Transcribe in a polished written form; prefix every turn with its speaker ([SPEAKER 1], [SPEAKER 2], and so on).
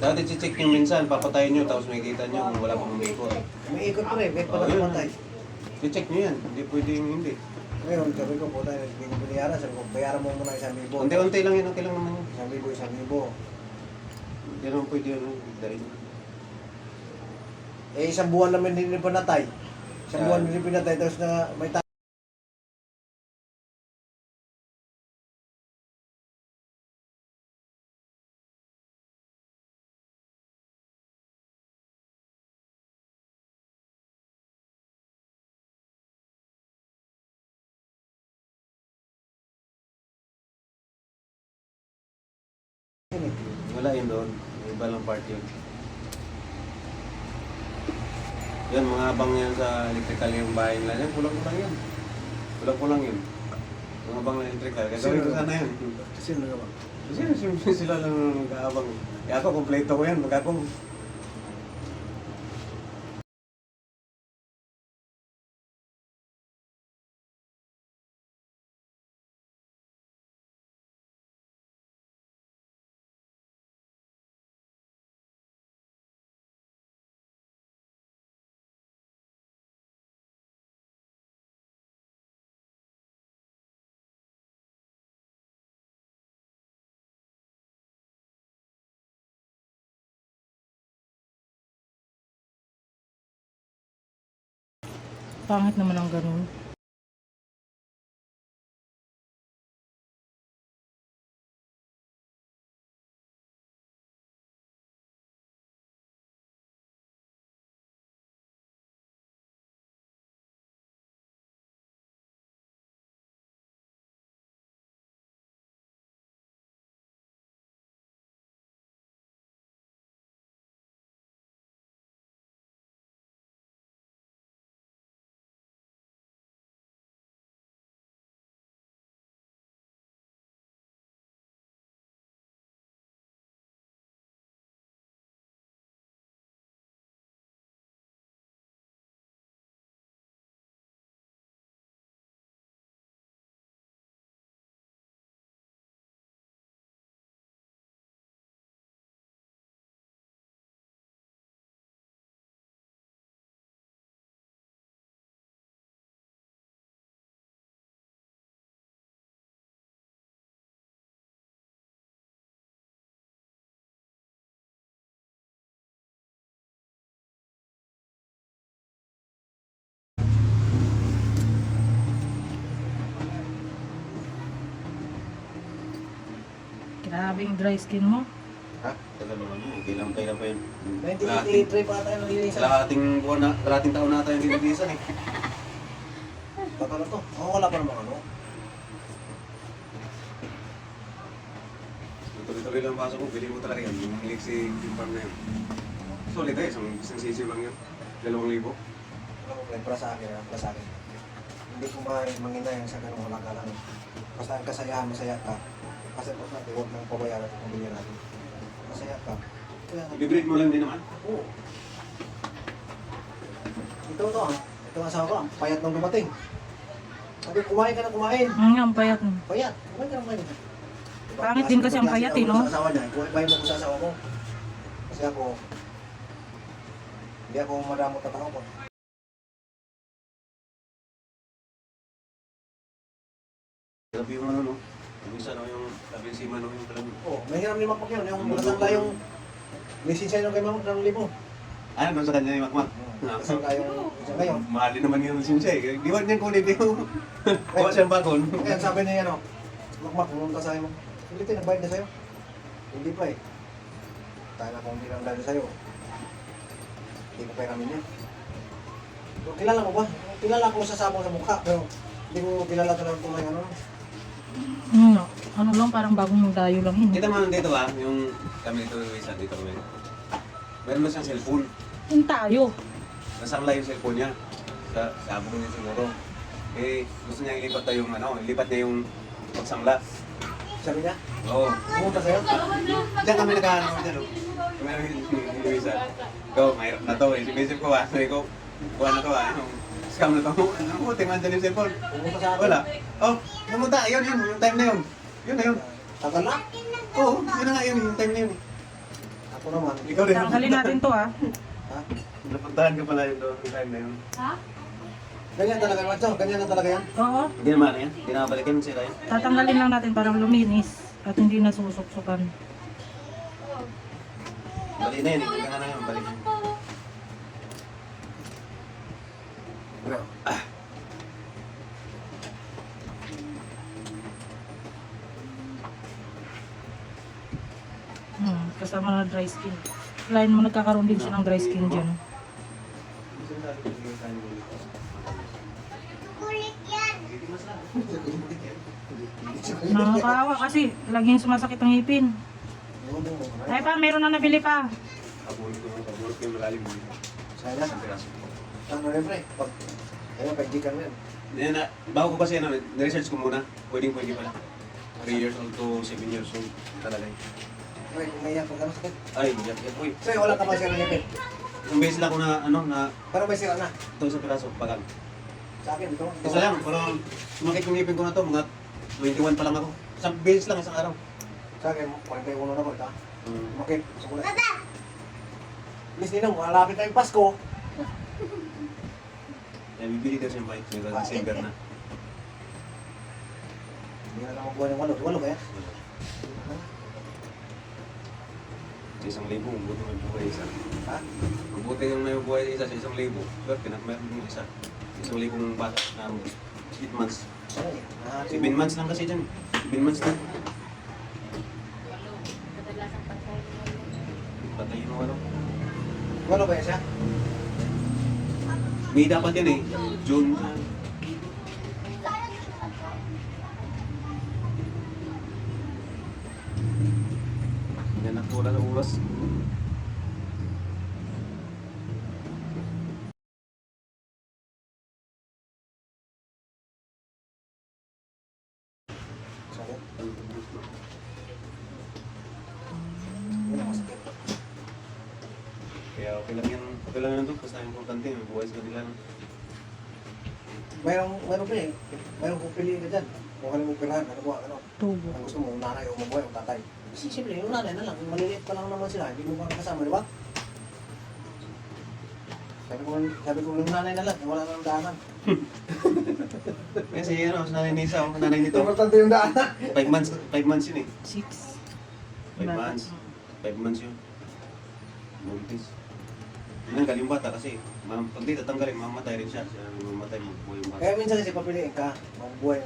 [SPEAKER 1] Dati check nyo minsan, papatayin nyo, tapos makikita nyo kung wala pang umikot.
[SPEAKER 2] May ikot pa rin, may pala
[SPEAKER 1] Oh, yun.
[SPEAKER 2] patay.
[SPEAKER 1] I-check nyo yan, hindi pwedeng hindi.
[SPEAKER 2] Ngayon, sabi ko, puta, hindi ko binayaran. Sabi ko, bayaran mo muna 1,000.
[SPEAKER 1] Unti-unti lang yun, okay lang naman yun.
[SPEAKER 2] 1,000.
[SPEAKER 1] Hindi naman pwede yun, dahil.
[SPEAKER 2] Eh, isang buwan naman hindi pinatay. Isang buwan hindi pinatay, tapos na may
[SPEAKER 1] Wala yun doon, iba lang part yun. Yan, mga abang yan sa electrical yung bahay nila. Yan, kulang-kulang yan. Kulang-kulang yun. Mga abang na electrical. Kasi ito sana yun.
[SPEAKER 2] Sino naman?
[SPEAKER 1] Kasi sila lang nag-aabang. Eh ako, kompleto ko yan. Mag ako.
[SPEAKER 3] Pangit naman ang ganun. Grabe yung dry skin mo.
[SPEAKER 1] Ha? Tagal naman mo. Kailan pa yun.
[SPEAKER 2] 1983 pa tayo nalilisan.
[SPEAKER 1] Kalahating taon na tayo nililisan eh.
[SPEAKER 2] Baka na to. Ako wala pa namang ano.
[SPEAKER 1] Tuloy-tuloy lang pasok ko. Bili mo talaga yan. Yung hilig si Farm na yun. Solid eh. Isang sisi lang yun. 2,000.
[SPEAKER 2] Ano mo, para sa akin, para sa akin. Hindi ko manginayang sa ganun, wala ka lang. Basta ang kasayahan, masaya ka. Kasi pag natin, huwag nang pabayaran at pamilya natin. Masaya ka.
[SPEAKER 1] Bibreed mo lang din naman.
[SPEAKER 2] Oo. Ito ah. Ito ang asawa ko, ang payat nung dumating. Sabi, kumain ka na kumain.
[SPEAKER 3] Ang payat mo.
[SPEAKER 2] Payat, kumain ka na kumain.
[SPEAKER 3] Pangit din kasi ang payat eh, no?
[SPEAKER 2] Sa asawa niya, kumain mo ko sa asawa mo. Kasi ako, hindi ako madamot na tao ko.
[SPEAKER 1] Sabi yung ano no. Yung isa no, yung sabi yung sima no, yung talang.
[SPEAKER 2] Oo, mahirap ni Makmak yun. Yung nasangla yung lisensya nyo kay Makmak ng 1,000.
[SPEAKER 1] Ano ba sa kanya yung makmak?
[SPEAKER 2] Nasangla yung lisensya ngayon.
[SPEAKER 1] Mahalin naman yung lisensya eh. Di ba niyan kunin yung kuha siyang bagon.
[SPEAKER 2] Kaya sabi niya ano, Makmak, pumunta sa'yo mo. Hindi tayo, nagbayad na sa'yo. Hindi pa eh. Tayo na kung hindi lang dahil sa'yo. Hindi ko peramin niya. So, kilala mo ba? Kilala ko sa sabong sa mukha, pero hindi ko kilala talagang kung may ano.
[SPEAKER 3] Ano lang, parang bagong dayo lang yun.
[SPEAKER 1] Kita mo dito ah, yung kami dito isa dito kami. Meron ba siyang cellphone?
[SPEAKER 3] Yung tayo.
[SPEAKER 1] Nasangla yung cellphone niya. Sa sabong niya siguro. Eh, gusto niya ilipat na yung ano, ilipat niya yung pagsangla.
[SPEAKER 2] Sabi niya,
[SPEAKER 1] Oo.
[SPEAKER 2] pumunta sa'yo.
[SPEAKER 1] Diyan kami naghahanap dyan oh. Kami namin yung isa. Ikaw, mahirap na to eh. Sinisip ko ah. Sabi ko, kuha na to ah. Scam na to. Ano, tingnan dyan yung cellphone.
[SPEAKER 2] Pumunta sa akin.
[SPEAKER 1] Wala. Oh, pumunta. Yun, yung time na yun. Yun na yun.
[SPEAKER 2] Tagal na.
[SPEAKER 1] Oo, yun na nga yun, yung time na yun.
[SPEAKER 2] Ako naman.
[SPEAKER 1] Ikaw din.
[SPEAKER 3] Tanggalin natin to ah.
[SPEAKER 2] Ha?
[SPEAKER 1] Napuntahan ka pala yung doon. Yung time na yun.
[SPEAKER 2] Ganyan talaga, Macho. Ganyan na talaga yan.
[SPEAKER 3] Oo.
[SPEAKER 1] Hindi naman yan. Hindi nakabalikan sila yun.
[SPEAKER 3] Tatanggalin lang natin para luminis at hindi nasusuksukan.
[SPEAKER 1] Bali na yun. Hindi ka na yun. Balik.
[SPEAKER 2] Bro.
[SPEAKER 3] Kasama na dry skin. Line mo nagkakaroon din siya ng dry skin dyan. Nakakaawa kasi laging sumasakit ang ngipin. Ay pa, meron na nabili pa.
[SPEAKER 1] Pabulot ko yung malalim.
[SPEAKER 2] Saya na. Ano rin, pre? Pag, kaya pag-gikan mo yan.
[SPEAKER 1] Yan na, bago ko kasi ano, na-research ko muna. Pwede pala. 3 years old to 7 years old talaga.
[SPEAKER 2] Pre, kung may pag ano sakit.
[SPEAKER 1] Ay, yak. Uy,
[SPEAKER 2] Sa'yo, wala ka pa siya ng ngipin.
[SPEAKER 1] isang beses lang ako na, ano, na
[SPEAKER 2] Pero may sira na.
[SPEAKER 1] ito sa piraso, bagal.
[SPEAKER 2] Sa akin, ito.
[SPEAKER 1] Isa lang, pero sumakit yung ngipin ko na to, mga 21 pa lang ako. Isang beses lang, isang araw.
[SPEAKER 2] Sa akin, 41 na ba ito?
[SPEAKER 1] Hmm.
[SPEAKER 2] Makit, sa kulay. Miss Ninong, malapit na yung Pasko.
[SPEAKER 1] Kaya bibili daw siyang bike, may December na.
[SPEAKER 2] Hindi na lang magbuhay ng walo. Walo ba yan?
[SPEAKER 1] Sa 1,000, mabuti may buhay isa.
[SPEAKER 2] Ha?
[SPEAKER 1] Mabuti yung may buhay isa sa 1,000. Pero pinakmeron mo isa. 1,000 bata na 8 months.
[SPEAKER 2] Ay,
[SPEAKER 1] 7 months lang kasi dyan. 7 months lang. Patay yung ano.
[SPEAKER 2] Walo ba yan siya?
[SPEAKER 1] May dapat yan eh. June. Yan ang wala na oras.
[SPEAKER 2] Sakit. Yun ang masakit.
[SPEAKER 1] Kaya okay lang yan. Okay lang yan to. Basta importante. May buhay sa kanila.
[SPEAKER 2] Mayroong pa eh. Mayroong kung piliin ka dyan. Kung ano mo pirahan, ano ba, ano.
[SPEAKER 3] Tubo.
[SPEAKER 2] Ang gusto mo, nanay o mabuhay o tatay. Kasi siyempre, yung nanay na lang. Kung maliliit pa lang naman sila, hindi mo makakasama, di ba? Sabi ko yung nanay na lang, wala na ng daanan.
[SPEAKER 1] Kasi ano, sa nanay ni Isa, nanay nito.
[SPEAKER 2] Importante yung daanan.
[SPEAKER 1] 5 months yun eh.
[SPEAKER 3] 6.
[SPEAKER 1] 5 months. 5 months yun. Buntis. Yan, galing bata kasi pag di tatanggalin, mamatay rin siya. Siya mamatay, magbuhay yung bata.
[SPEAKER 2] Kaya minsan kasi papiliin ka, mabubuhay